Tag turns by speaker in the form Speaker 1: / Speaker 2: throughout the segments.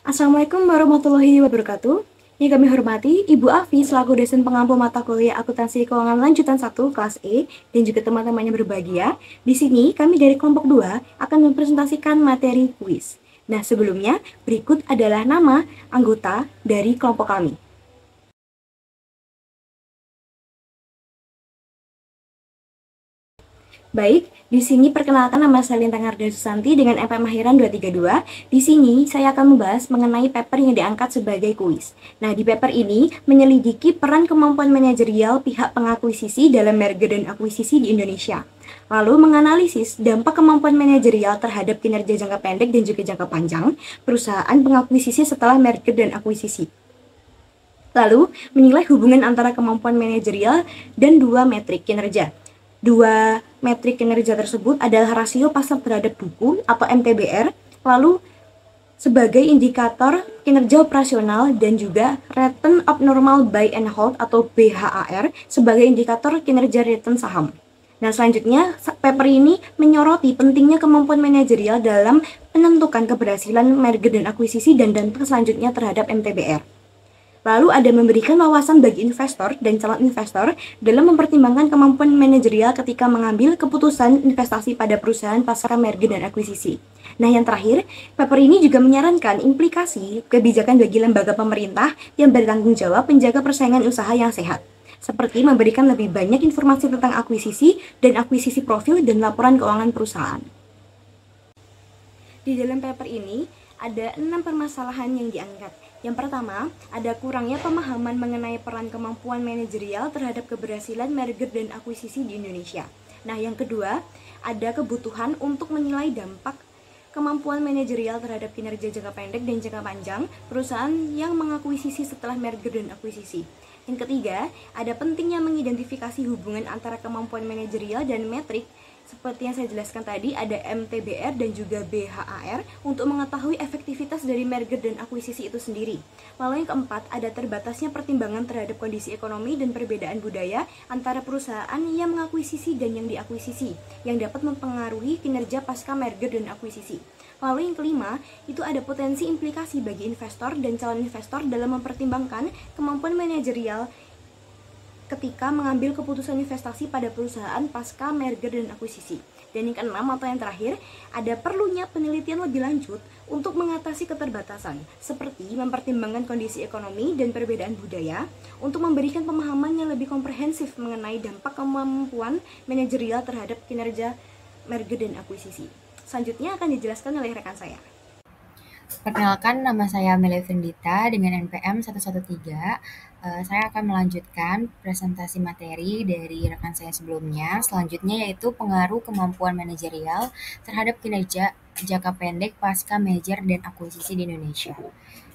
Speaker 1: Assalamualaikum warahmatullahi wabarakatuh. Yang kami hormati Ibu Afi selaku dosen pengampu mata kuliah Akuntansi Keuangan Lanjutan 1 kelas E dan juga teman-temannya berbahagia. Di sini kami dari kelompok 2 akan mempresentasikan materi kuis. Nah, sebelumnya berikut adalah nama anggota dari kelompok kami. Baik, di sini perkenalkan nama saya Lintang Arda Susanti dengan NPM Akhiran 232. Di sini saya akan membahas mengenai paper yang diangkat sebagai kuis. Nah, di paper ini menyelidiki peran kemampuan manajerial pihak pengakuisisi dalam merger dan akuisisi di Indonesia. Lalu menganalisis dampak kemampuan manajerial terhadap kinerja jangka pendek dan juga jangka panjang perusahaan pengakuisisi setelah merger dan akuisisi. Lalu menilai hubungan antara kemampuan manajerial dan dua metrik kinerja. Dua metrik kinerja tersebut adalah rasio pasar terhadap buku atau MTBR, lalu sebagai indikator kinerja operasional dan juga return of normal buy and hold atau BHAR sebagai indikator kinerja return saham. Nah, selanjutnya paper ini menyoroti pentingnya kemampuan manajerial dalam menentukan keberhasilan merger dan akuisisi dan dampak selanjutnya terhadap MTBR. Lalu ada memberikan wawasan bagi investor dan calon investor dalam mempertimbangkan kemampuan manajerial ketika mengambil keputusan investasi pada perusahaan pasca merger dan akuisisi. Nah, yang terakhir, paper ini juga menyarankan implikasi kebijakan bagi lembaga pemerintah yang bertanggung jawab menjaga persaingan usaha yang sehat, seperti memberikan lebih banyak informasi tentang akuisisi dan akuisisi profil dan laporan keuangan perusahaan. Di dalam paper ini ada 6 permasalahan yang diangkat. Yang pertama, ada kurangnya pemahaman mengenai peran kemampuan manajerial terhadap keberhasilan merger dan akuisisi di Indonesia. Nah, yang kedua, ada kebutuhan untuk menilai dampak kemampuan manajerial terhadap kinerja jangka pendek dan jangka panjang perusahaan yang mengakuisisi setelah merger dan akuisisi. Yang ketiga, ada pentingnya mengidentifikasi hubungan antara kemampuan manajerial dan metrik. Seperti yang saya jelaskan tadi, ada MTBR dan juga BHAR untuk mengetahui efektivitas dari merger dan akuisisi itu sendiri. Lalu yang keempat, ada terbatasnya pertimbangan terhadap kondisi ekonomi dan perbedaan budaya antara perusahaan yang mengakuisisi dan yang diakuisisi, yang dapat mempengaruhi kinerja pasca merger dan akuisisi. Lalu yang kelima, itu ada potensi implikasi bagi investor dan calon investor dalam mempertimbangkan kemampuan manajerial ketika mengambil keputusan investasi pada perusahaan pasca merger dan akuisisi. Dan yang keenam atau yang terakhir, ada perlunya penelitian lebih lanjut untuk mengatasi keterbatasan, seperti mempertimbangkan kondisi ekonomi dan perbedaan budaya, untuk memberikan pemahaman yang lebih komprehensif mengenai dampak kemampuan manajerial terhadap kinerja merger dan akuisisi. Selanjutnya akan dijelaskan oleh rekan saya.
Speaker 2: Perkenalkan, nama saya Meli Vendita dengan NPM 113. Saya akan melanjutkan presentasi materi dari rekan saya sebelumnya. Selanjutnya yaitu pengaruh kemampuan manajerial terhadap kinerja jangka pendek pasca merger dan akuisisi di Indonesia.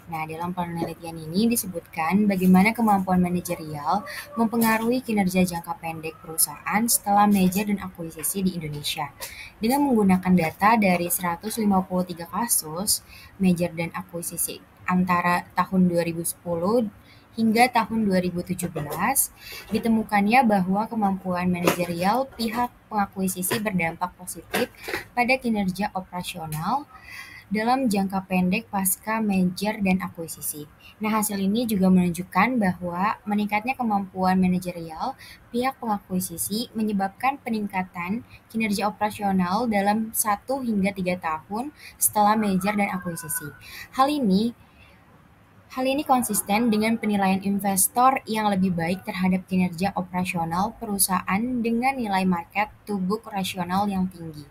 Speaker 2: Nah, dalam penelitian ini disebutkan bagaimana kemampuan manajerial mempengaruhi kinerja jangka pendek perusahaan setelah merger dan akuisisi di Indonesia. Dengan menggunakan data dari 153 kasus merger dan akuisisi antara tahun 2010 hingga tahun 2017, ditemukannya bahwa kemampuan manajerial pihak pengakuisisi berdampak positif pada kinerja operasional dalam jangka pendek pasca merger dan akuisisi. Nah, hasil ini juga menunjukkan bahwa meningkatnya kemampuan manajerial pihak pengakuisisi menyebabkan peningkatan kinerja operasional dalam 1 hingga 3 tahun setelah merger dan akuisisi. Hal ini konsisten dengan penilaian investor yang lebih baik terhadap kinerja operasional perusahaan dengan nilai market to book rasional yang tinggi.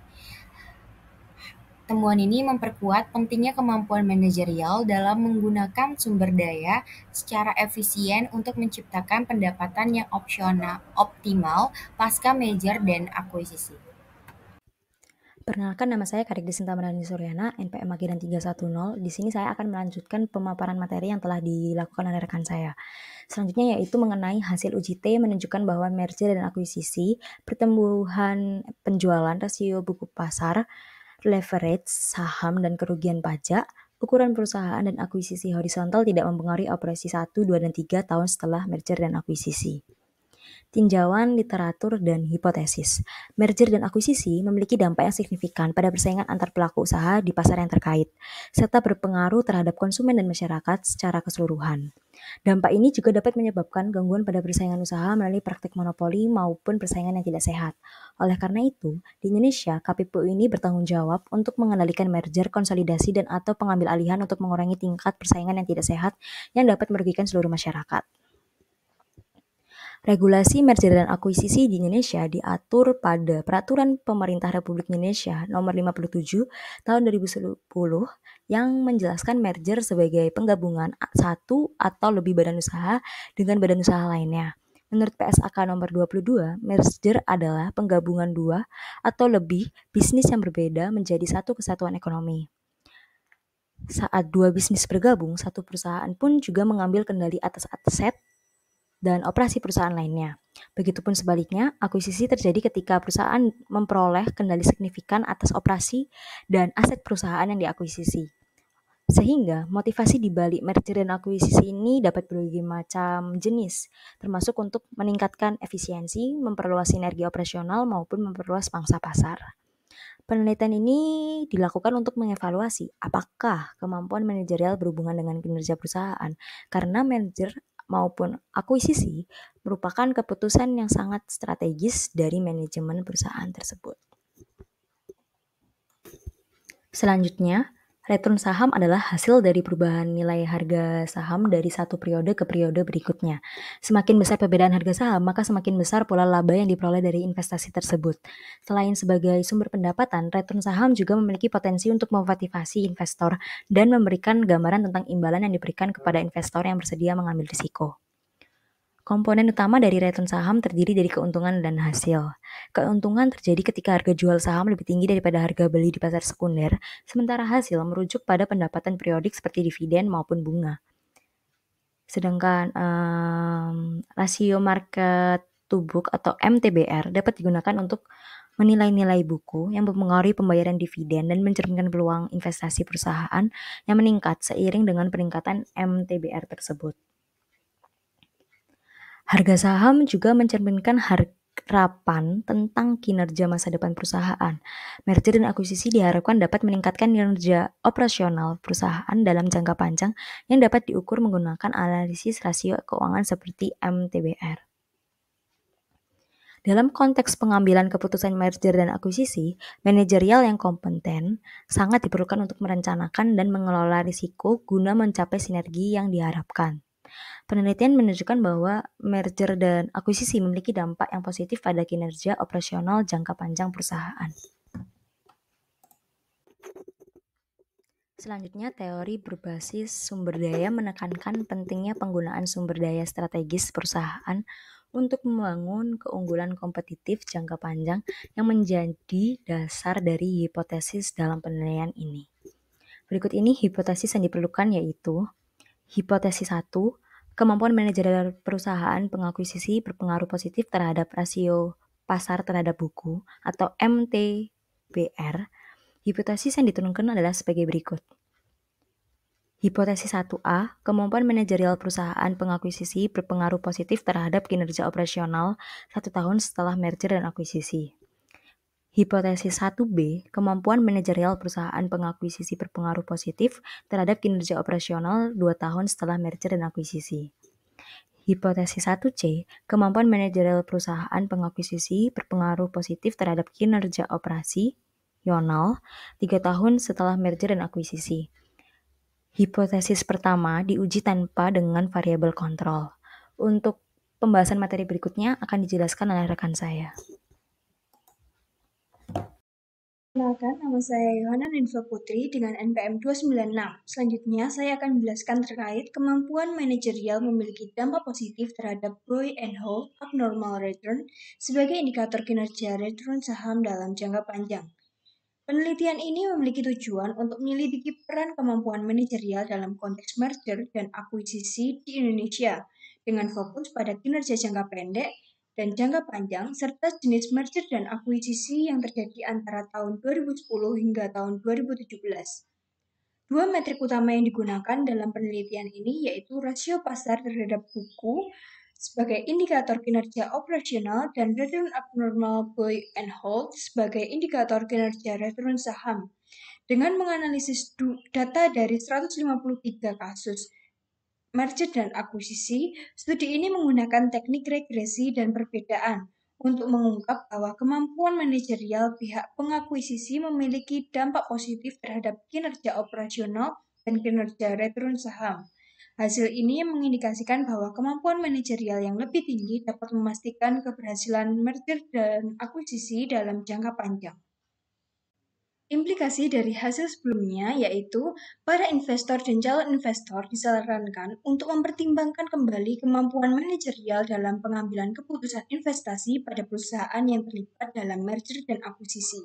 Speaker 2: Temuan ini memperkuat pentingnya kemampuan manajerial dalam menggunakan sumber daya secara efisien untuk menciptakan pendapatan yang optimal pasca merger dan akuisisi.
Speaker 3: Perkenalkan, nama saya Karik Desinta Marani Suryana, NPM Akhiran 310. Di sini saya akan melanjutkan pemaparan materi yang telah dilakukan oleh rekan saya. Selanjutnya yaitu mengenai hasil uji T menunjukkan bahwa merger dan akuisisi, pertumbuhan penjualan, rasio buku pasar, leverage, saham, dan kerugian pajak, ukuran perusahaan dan akuisisi horizontal tidak mempengaruhi operasi 1, 2, dan 3 tahun setelah merger dan akuisisi. tinjauan literatur, dan hipotesis. Merger dan akuisisi memiliki dampak yang signifikan pada persaingan antar pelaku usaha di pasar yang terkait, serta berpengaruh terhadap konsumen dan masyarakat secara keseluruhan. Dampak ini juga dapat menyebabkan gangguan pada persaingan usaha melalui praktik monopoli maupun persaingan yang tidak sehat. Oleh karena itu, di Indonesia, KPPU ini bertanggung jawab untuk mengendalikan merger, konsolidasi, dan atau pengambil alihan untuk mengurangi tingkat persaingan yang tidak sehat yang dapat merugikan seluruh masyarakat. Regulasi merger dan akuisisi di Indonesia diatur pada Peraturan Pemerintah Republik Indonesia Nomor 57 Tahun 2010 yang menjelaskan merger sebagai penggabungan satu atau lebih badan usaha dengan badan usaha lainnya. Menurut PSAK nomor 22, merger adalah penggabungan dua atau lebih bisnis yang berbeda menjadi satu kesatuan ekonomi. Saat dua bisnis bergabung, satu perusahaan pun juga mengambil kendali atas aset dan operasi perusahaan lainnya. Begitupun sebaliknya, akuisisi terjadi ketika perusahaan memperoleh kendali signifikan atas operasi dan aset perusahaan yang diakuisisi. Sehingga motivasi di balik merger dan akuisisi ini dapat berbagai macam jenis, termasuk untuk meningkatkan efisiensi, memperluas sinergi operasional maupun memperluas pangsa pasar. Penelitian ini dilakukan untuk mengevaluasi apakah kemampuan manajerial berhubungan dengan kinerja perusahaan, karena merger maupun akuisisi merupakan keputusan yang sangat strategis dari manajemen perusahaan tersebut. Selanjutnya, return saham adalah hasil dari perubahan nilai harga saham dari satu periode ke periode berikutnya. Semakin besar perbedaan harga saham, maka semakin besar pula laba yang diperoleh dari investasi tersebut. Selain sebagai sumber pendapatan, return saham juga memiliki potensi untuk memotivasi investor dan memberikan gambaran tentang imbalan yang diberikan kepada investor yang bersedia mengambil risiko. Komponen utama dari return saham terdiri dari keuntungan dan hasil. Keuntungan terjadi ketika harga jual saham lebih tinggi daripada harga beli di pasar sekunder, sementara hasil merujuk pada pendapatan periodik seperti dividen maupun bunga. Sedangkan rasio market to book atau MTBR dapat digunakan untuk menilai-nilai buku yang mempengaruhi pembayaran dividen dan mencerminkan peluang investasi perusahaan yang meningkat seiring dengan peningkatan MTBR tersebut. Harga saham juga mencerminkan harapan tentang kinerja masa depan perusahaan. Merger dan akuisisi diharapkan dapat meningkatkan kinerja operasional perusahaan dalam jangka panjang yang dapat diukur menggunakan analisis rasio keuangan seperti MTBR. Dalam konteks pengambilan keputusan merger dan akuisisi, manajerial yang kompeten sangat diperlukan untuk merencanakan dan mengelola risiko guna mencapai sinergi yang diharapkan. Penelitian menunjukkan bahwa merger dan akuisisi memiliki dampak yang positif pada kinerja operasional jangka panjang perusahaan. Selanjutnya, teori berbasis sumber daya menekankan pentingnya penggunaan sumber daya strategis perusahaan untuk membangun keunggulan kompetitif jangka panjang yang menjadi dasar dari hipotesis dalam penilaian ini. Berikut ini hipotesis yang diperlukan, yaitu hipotesis 1, kemampuan manajerial perusahaan pengakuisisi berpengaruh positif terhadap rasio pasar terhadap buku atau MTBR. Hipotesis yang diturunkan adalah sebagai berikut. Hipotesis 1A, kemampuan manajerial perusahaan pengakuisisi berpengaruh positif terhadap kinerja operasional 1 tahun setelah merger dan akuisisi. Hipotesis 1B, kemampuan manajerial perusahaan pengakuisisi berpengaruh positif terhadap kinerja operasional 2 tahun setelah merger dan akuisisi. Hipotesis 1C, kemampuan manajerial perusahaan pengakuisisi berpengaruh positif terhadap kinerja operasional 3 tahun setelah merger dan akuisisi. Hipotesis pertama diuji tanpa dengan variabel kontrol. Untuk pembahasan materi berikutnya akan dijelaskan oleh rekan saya.
Speaker 1: Perkenalkan, nama saya Yohana Ninfa Putri dengan NPM 296. Selanjutnya, saya akan menjelaskan terkait kemampuan manajerial memiliki dampak positif terhadap buy and hold abnormal return sebagai indikator kinerja return saham dalam jangka panjang. Penelitian ini memiliki tujuan untuk menyelidiki peran kemampuan manajerial dalam konteks merger dan akuisisi di Indonesia dengan fokus pada kinerja jangka pendek dan jangka panjang, serta jenis merger dan akuisisi yang terjadi antara tahun 2010 hingga tahun 2017. Dua metrik utama yang digunakan dalam penelitian ini yaitu rasio pasar terhadap buku
Speaker 4: sebagai indikator kinerja operasional dan return abnormal buy and hold sebagai indikator kinerja return saham. Dengan menganalisis data dari 153 kasus merger dan akuisisi, studi ini menggunakan teknik regresi dan perbedaan untuk mengungkap bahwa kemampuan manajerial pihak pengakuisisi memiliki dampak positif terhadap kinerja operasional dan kinerja return saham. Hasil ini mengindikasikan bahwa kemampuan manajerial yang lebih tinggi dapat memastikan keberhasilan merger dan akuisisi dalam jangka panjang. Implikasi dari hasil sebelumnya yaitu para investor dan calon investor disarankan untuk mempertimbangkan kembali kemampuan manajerial dalam pengambilan keputusan investasi pada perusahaan yang terlibat dalam merger dan akuisisi.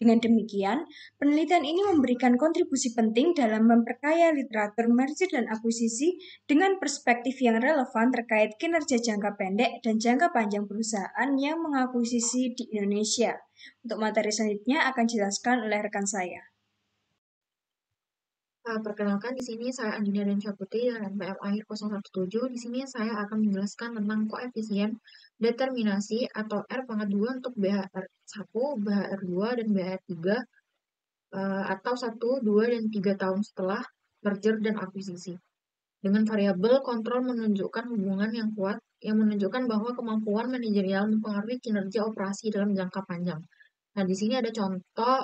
Speaker 4: Dengan demikian, penelitian ini memberikan kontribusi penting dalam memperkaya literatur merger dan akuisisi dengan perspektif yang relevan terkait kinerja jangka pendek dan jangka panjang perusahaan yang mengakuisisi di Indonesia. Untuk materi selanjutnya akan dijelaskan oleh rekan saya.
Speaker 5: Perkenalkan, di sini saya Anjunia dan Syaputri dengan NPM akhir 017. Di sini saya akan menjelaskan tentang koefisien determinasi atau R pangkat 2 untuk BHR1, BHR2, dan BHR3 atau 1, 2, dan 3 tahun setelah merger dan akuisisi. Dengan variabel kontrol menunjukkan hubungan yang kuat yang menunjukkan bahwa kemampuan manajerial mempengaruhi kinerja operasi dalam jangka panjang. Nah, di sini ada contoh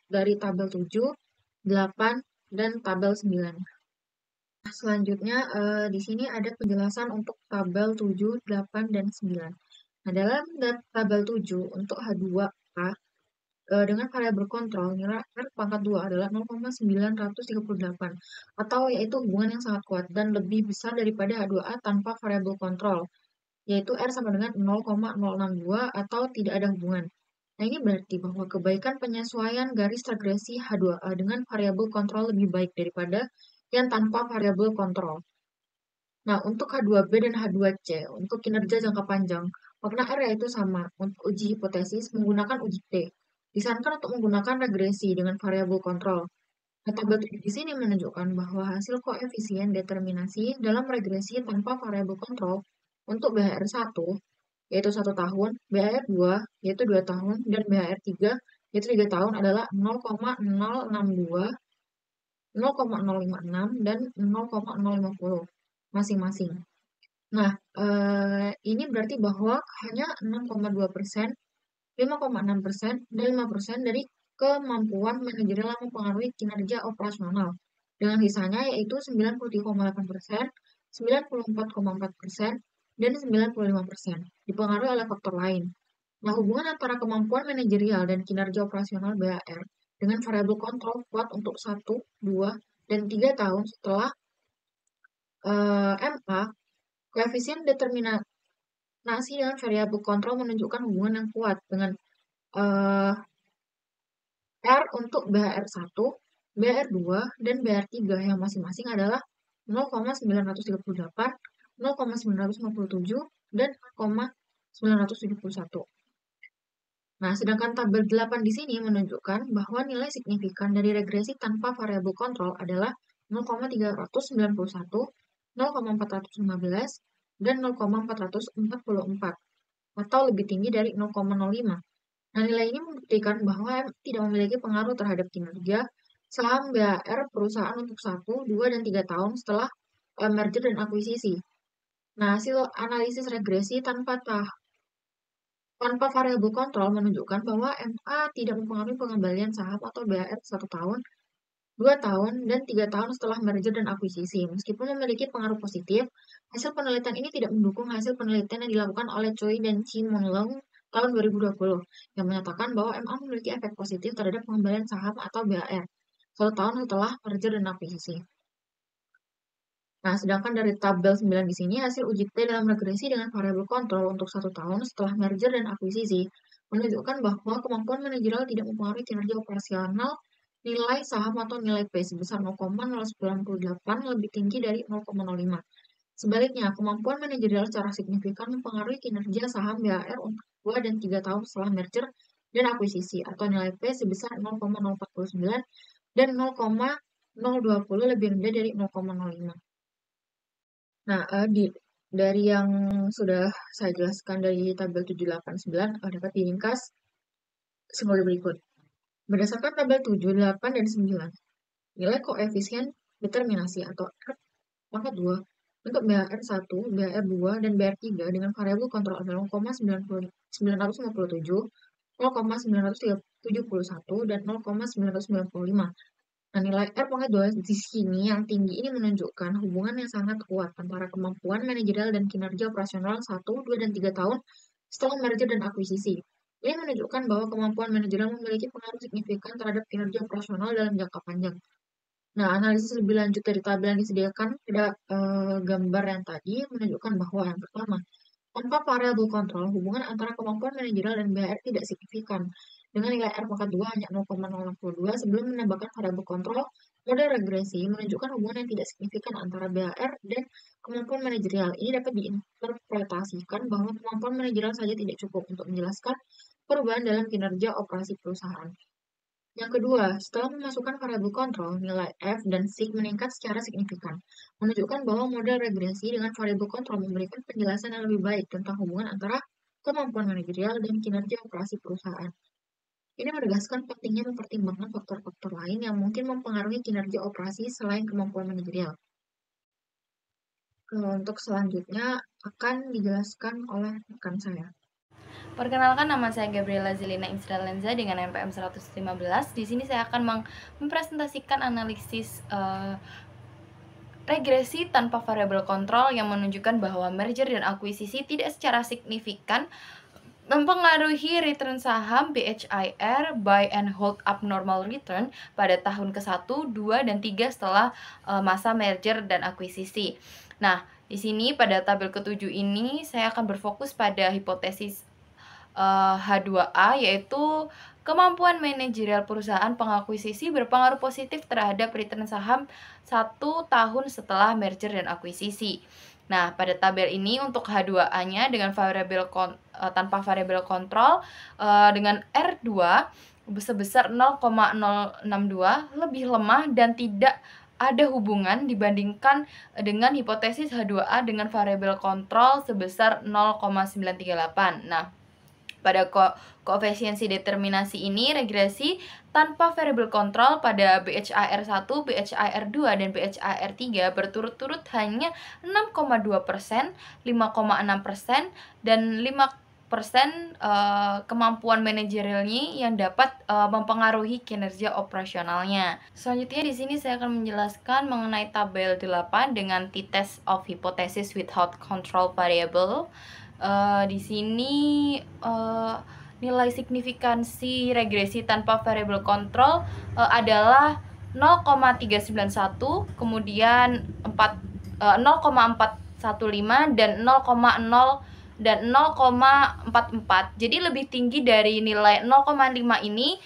Speaker 5: dari tabel 7, 8, dan tabel 9. Nah, selanjutnya di sini ada penjelasan untuk tabel 7, 8, dan 9. Nah, dalam tabel 7 untuk H2A dengan variabel kontrol nilai R pangkat 2 adalah 0,938 atau yaitu hubungan yang sangat kuat dan lebih besar daripada H2A tanpa variabel kontrol, yaitu R sama dengan 0,062 atau tidak ada hubungan. Nah, ini berarti bahwa kebaikan penyesuaian garis regresi H2A dengan variabel kontrol lebih baik daripada yang tanpa variabel kontrol. Nah, untuk H2B dan H2C, untuk kinerja jangka panjang, makna R yaitu sama. Untuk uji hipotesis menggunakan uji T. Disarankan untuk menggunakan regresi dengan variabel kontrol. Nah, tabel 7 di sini menunjukkan bahwa hasil koefisien determinasi dalam regresi tanpa variabel kontrol untuk BHR1 yaitu 1 tahun, BHR2 yaitu 2 tahun, dan BHR3 yaitu 3 tahun adalah 0,062, 0,056, dan 0,050 masing-masing. Nah, ini berarti bahwa hanya 6,2%, 5,6%, dan 5% dari kemampuan manajerial mempengaruhi kinerja operasional. Dengan sisanya yaitu 93,8%, 94,4%, dan 95% dipengaruhi oleh faktor lain. Nah, hubungan antara kemampuan manajerial dan kinerja operasional BHR dengan variabel kontrol kuat untuk 1, 2, dan 3 tahun setelah MA, koefisien determinasi dengan variabel kontrol menunjukkan hubungan yang kuat dengan R untuk BHR1, BHR2, dan BHR3 yang masing-masing adalah 0,938, 0,957, dan 0,971. Nah, sedangkan tabel 8 di sini menunjukkan bahwa nilai signifikan dari regresi tanpa variabel kontrol adalah 0,391, 0,415, dan 0,444 atau lebih tinggi dari 0,05. Nah, nilai ini membuktikan bahwa tidak memiliki pengaruh terhadap kinerja saham BHR perusahaan untuk 1, 2, dan 3 tahun setelah merger dan akuisisi. Nah, hasil analisis regresi tanpa variabel kontrol menunjukkan bahwa MA tidak mempengaruhi pengembalian saham atau BHR 1 tahun, 2 tahun, dan 3 tahun setelah merger dan akuisisi. Meskipun memiliki pengaruh positif, hasil penelitian ini tidak mendukung hasil penelitian yang dilakukan oleh Choi dan Chi Moon Leung tahun 2020 yang menyatakan bahwa MA memiliki efek positif terhadap pengembalian saham atau BHR 1 tahun setelah merger dan akuisisi. Nah, sedangkan dari tabel 9 di sini, hasil uji T dalam regresi dengan variabel kontrol untuk 1 tahun setelah merger dan akuisisi menunjukkan bahwa kemampuan manajerial tidak mempengaruhi kinerja operasional nilai saham atau nilai P sebesar 0,098 lebih tinggi dari 0,05. Sebaliknya, kemampuan manajerial secara signifikan mempengaruhi kinerja saham BHR untuk 2 dan 3 tahun setelah merger dan akuisisi atau nilai P sebesar 0,049 dan 0,020 lebih rendah dari 0,05. Nah, Dari yang sudah saya jelaskan dari tabel 7, 8, 9 dapat diringkas sebagai berikut. Berdasarkan tabel 7, 8, dan 9, nilai koefisien determinasi atau R pangkat 2 untuk BHR1, BHR2, dan BHR3 dengan variabel kontrol 0,957, 0,971, dan 0,995. Nah, nilai R pangkat 2 di sini yang tinggi ini menunjukkan hubungan yang sangat kuat antara kemampuan manajerial dan kinerja operasional 1, 2, dan 3 tahun setelah merger dan akuisisi. Ini menunjukkan bahwa kemampuan manajerial memiliki pengaruh signifikan terhadap kinerja operasional dalam jangka panjang. Nah, analisis lebih lanjut dari tabel yang disediakan pada gambar yang tadi menunjukkan bahwa yang pertama, tanpa variabel kontrol, hubungan antara kemampuan manajerial dan BHR tidak signifikan. Dengan nilai R pangkat 2 hanya 0,062 sebelum menambahkan variabel kontrol, model regresi menunjukkan hubungan yang tidak signifikan antara BHR dan kemampuan manajerial. Ini dapat diinterpretasikan bahwa kemampuan manajerial saja tidak cukup untuk menjelaskan perubahan dalam kinerja operasi perusahaan. Yang kedua, setelah memasukkan variabel kontrol, nilai F dan SIG meningkat secara signifikan, menunjukkan bahwa model regresi dengan variabel kontrol memberikan penjelasan yang lebih baik tentang hubungan antara kemampuan manajerial dan kinerja operasi perusahaan. Ini menegaskan pentingnya mempertimbangkan faktor-faktor lain yang mungkin mempengaruhi kinerja operasi selain kemampuan manajerial. Untuk selanjutnya akan dijelaskan oleh rekan saya.
Speaker 1: Perkenalkan, nama saya Gabriela Zilina Instralenza dengan NPM 115. Di sini saya akan mempresentasikan analisis regresi tanpa variabel kontrol yang menunjukkan bahwa merger dan akuisisi tidak secara signifikan mempengaruhi return saham BHIR buy and hold abnormal return pada tahun ke-1, 2, dan 3 setelah masa merger dan akuisisi. Nah, di sini pada tabel ke-7 ini saya akan berfokus pada hipotesis H2A, yaitu kemampuan manajerial perusahaan pengakuisisi berpengaruh positif terhadap return saham 1 tahun setelah merger dan akuisisi. Nah, pada tabel ini untuk H2A-nya dengan tanpa variabel kontrol dengan R2 sebesar 0,062 lebih lemah dan tidak ada hubungan dibandingkan dengan hipotesis H2A dengan variabel kontrol sebesar 0,938. Nah, pada koefisiensi determinasi ini, regresi tanpa variabel kontrol pada BHIR1, BHIR2, dan BHIR3 berturut-turut hanya 6,2%, 5,6%, dan 5% kemampuan manajerialnya yang dapat mempengaruhi kinerja operasionalnya. Selanjutnya di sini saya akan menjelaskan mengenai tabel 8 dengan t-test of hypothesis without control variable. Di sini nilai signifikansi regresi tanpa variabel kontrol adalah 0,391, kemudian 0,415 dan 0,44. Jadi lebih tinggi dari nilai 0,5 ini.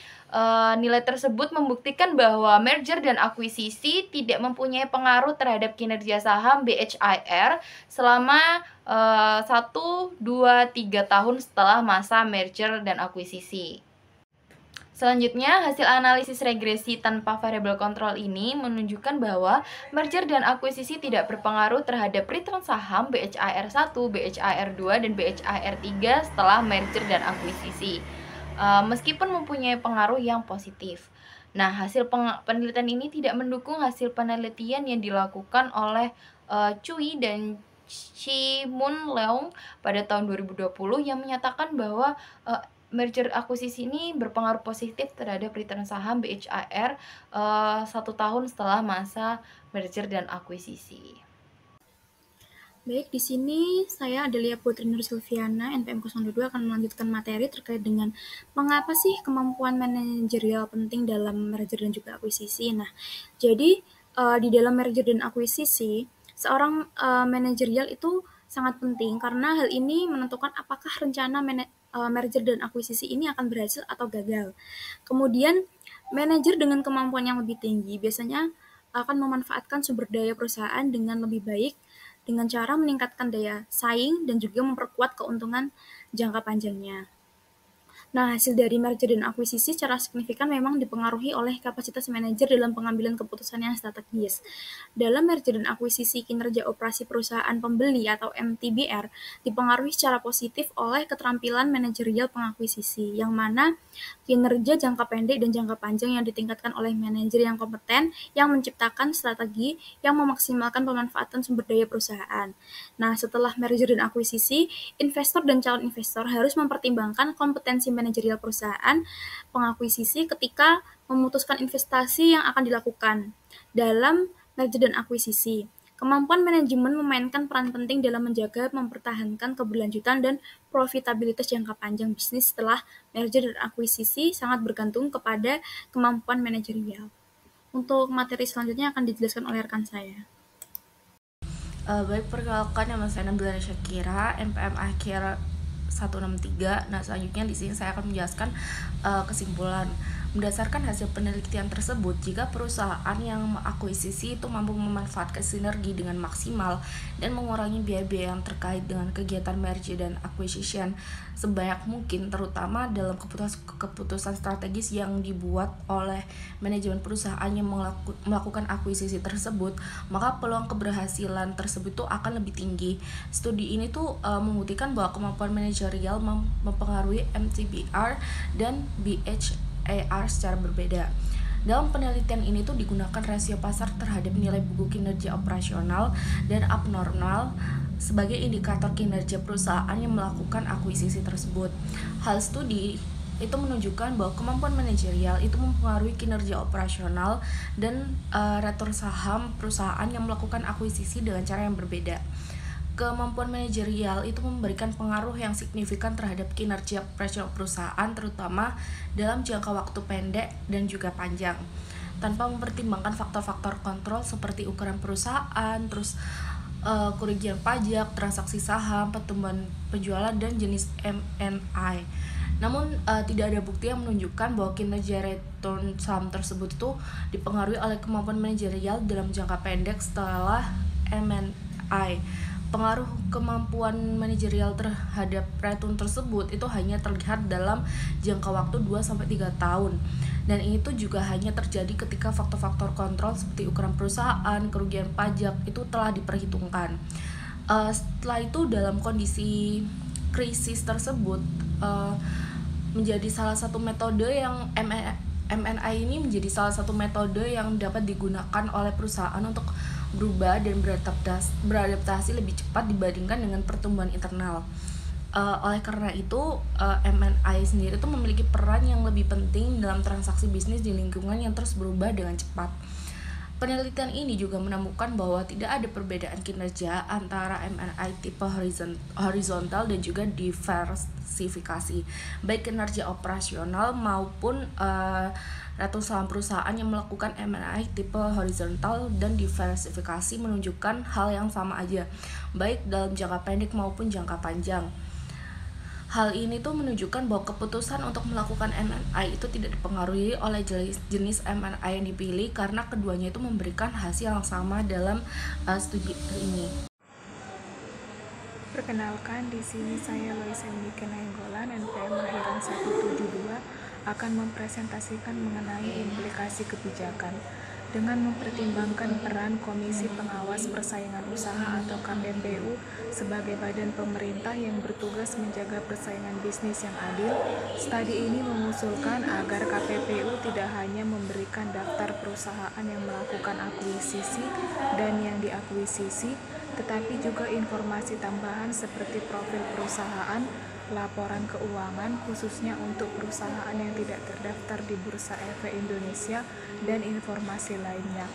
Speaker 1: Nilai tersebut membuktikan bahwa merger dan akuisisi tidak mempunyai pengaruh terhadap kinerja saham BHIR selama 1, 2, 3 tahun setelah masa merger dan akuisisi. Selanjutnya, hasil analisis regresi tanpa variabel kontrol ini menunjukkan bahwa merger dan akuisisi tidak berpengaruh terhadap return saham BHIR1, BHIR2, dan BHIR3 setelah merger dan akuisisi, meskipun mempunyai pengaruh yang positif. Nah, hasil penelitian ini tidak mendukung hasil penelitian yang dilakukan oleh Cui dan Chi Mun Leong pada tahun 2020 yang menyatakan bahwa merger akuisisi ini berpengaruh positif terhadap return saham BHIR 1 tahun setelah masa merger dan akuisisi.
Speaker 6: Baik, di sini saya Adelia Putri Nur Silviana, NPM 02 akan melanjutkan materi terkait dengan mengapa sih kemampuan manajerial penting dalam merger dan juga akuisisi. Nah, jadi di dalam merger dan akuisisi, seorang manajerial itu sangat penting karena hal ini menentukan apakah rencana merger dan akuisisi ini akan berhasil atau gagal. Kemudian, manajer dengan kemampuan yang lebih tinggi biasanya akan memanfaatkan sumber daya perusahaan dengan lebih baik dengan cara meningkatkan daya saing dan juga memperkuat keuntungan jangka panjangnya. Nah, hasil dari merger dan akuisisi secara signifikan memang dipengaruhi oleh kapasitas manajer dalam pengambilan keputusan yang strategis. Dalam merger dan akuisisi, kinerja operasi perusahaan pembeli atau MTBR dipengaruhi secara positif oleh keterampilan manajerial pengakuisisi, yang mana kinerja jangka pendek dan jangka panjang yang ditingkatkan oleh manajer yang kompeten yang menciptakan strategi yang memaksimalkan pemanfaatan sumber daya perusahaan. Nah, setelah merger dan akuisisi, investor dan calon investor harus mempertimbangkan kompetensi manajerial perusahaan pengakuisisi ketika memutuskan investasi yang akan dilakukan. Dalam merger dan akuisisi, kemampuan manajemen memainkan peran penting dalam menjaga mempertahankan keberlanjutan dan profitabilitas jangka panjang bisnis setelah merger dan akuisisi sangat bergantung kepada kemampuan manajerial. Untuk materi selanjutnya akan dijelaskan oleh rekan saya.
Speaker 7: Baik, perkenalkan, nama saya Nabila Syakira, NPM akhir 163. Nah, selanjutnya di sini saya akan menjelaskan kesimpulan. Berdasarkan hasil penelitian tersebut, jika perusahaan yang mengakuisisi itu mampu memanfaatkan sinergi dengan maksimal dan mengurangi biaya-biaya yang terkait dengan kegiatan merger dan acquisition sebanyak mungkin, terutama dalam keputusan strategis yang dibuat oleh manajemen perusahaan yang melakukan akuisisi tersebut, maka peluang keberhasilan tersebut tuh akan lebih tinggi. Studi ini tuh membuktikan bahwa kemampuan manajerial mempengaruhi MTBR dan BHAR secara berbeda. Dalam penelitian ini tuh digunakan rasio pasar terhadap nilai buku kinerja operasional dan abnormal sebagai indikator kinerja perusahaan yang melakukan akuisisi tersebut. Hal studi itu menunjukkan bahwa kemampuan manajerial itu mempengaruhi kinerja operasional dan return saham perusahaan yang melakukan akuisisi dengan cara yang berbeda. Kemampuan manajerial itu memberikan pengaruh yang signifikan terhadap kinerja operasional perusahaan, terutama dalam jangka waktu pendek dan juga panjang, tanpa mempertimbangkan faktor-faktor kontrol seperti ukuran perusahaan, terus kerugian pajak, transaksi saham, pertumbuhan penjualan, dan jenis M&A. Namun tidak ada bukti yang menunjukkan bahwa kinerja return saham tersebut itu dipengaruhi oleh kemampuan manajerial dalam jangka pendek setelah M&A. Pengaruh kemampuan manajerial terhadap return tersebut itu hanya terlihat dalam jangka waktu 2-3 tahun. Dan itu juga hanya terjadi ketika faktor-faktor kontrol seperti ukuran perusahaan, kerugian pajak itu telah diperhitungkan. Setelah itu, dalam kondisi krisis tersebut, menjadi salah satu metode yang M&A ini menjadi salah satu metode yang dapat digunakan oleh perusahaan untuk berubah dan beradaptasi lebih cepat dibandingkan dengan pertumbuhan internal. Oleh karena itu, M&A sendiri itu memiliki peran yang lebih penting dalam transaksi bisnis di lingkungan yang terus berubah dengan cepat. Penelitian ini juga menemukan bahwa tidak ada perbedaan kinerja antara M&A tipe horizontal dan juga diversifikasi, baik kinerja operasional maupun return saham perusahaan yang melakukan M&A tipe horizontal dan diversifikasi menunjukkan hal yang sama aja, baik dalam jangka pendek maupun jangka panjang. Hal ini tuh menunjukkan bahwa keputusan untuk melakukan M&A itu tidak dipengaruhi oleh jenis M&A yang dipilih, karena keduanya itu memberikan hasil yang sama dalam studi ini.
Speaker 8: Perkenalkan, di sini saya Loisa Mika Nainggolan, NPM akhiran 172, akan mempresentasikan mengenai implikasi kebijakan. Dengan mempertimbangkan peran Komisi Pengawas Persaingan Usaha atau KPPU sebagai badan pemerintah yang bertugas menjaga persaingan bisnis yang adil, studi ini mengusulkan agar KPPU tidak hanya memberikan daftar perusahaan yang melakukan akuisisi dan yang diakuisisi, tetapi juga informasi tambahan seperti profil perusahaan, laporan keuangan khususnya untuk perusahaan yang tidak terdaftar di Bursa Efek Indonesia, dan informasi lainnya.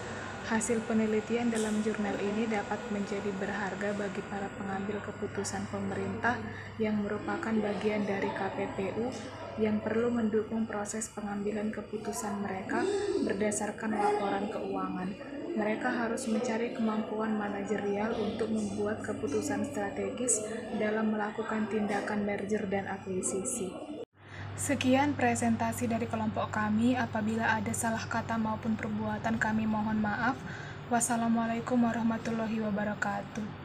Speaker 8: Hasil penelitian dalam jurnal ini dapat menjadi berharga bagi para pengambil keputusan pemerintah yang merupakan bagian dari KPPU yang perlu mendukung proses pengambilan keputusan mereka berdasarkan laporan keuangan. Mereka harus mencari kemampuan manajerial untuk membuat keputusan strategis dalam melakukan tindakan merger dan akuisisi. Sekian presentasi dari kelompok kami. Apabila ada salah kata maupun perbuatan, kami mohon maaf. Wassalamualaikum warahmatullahi wabarakatuh.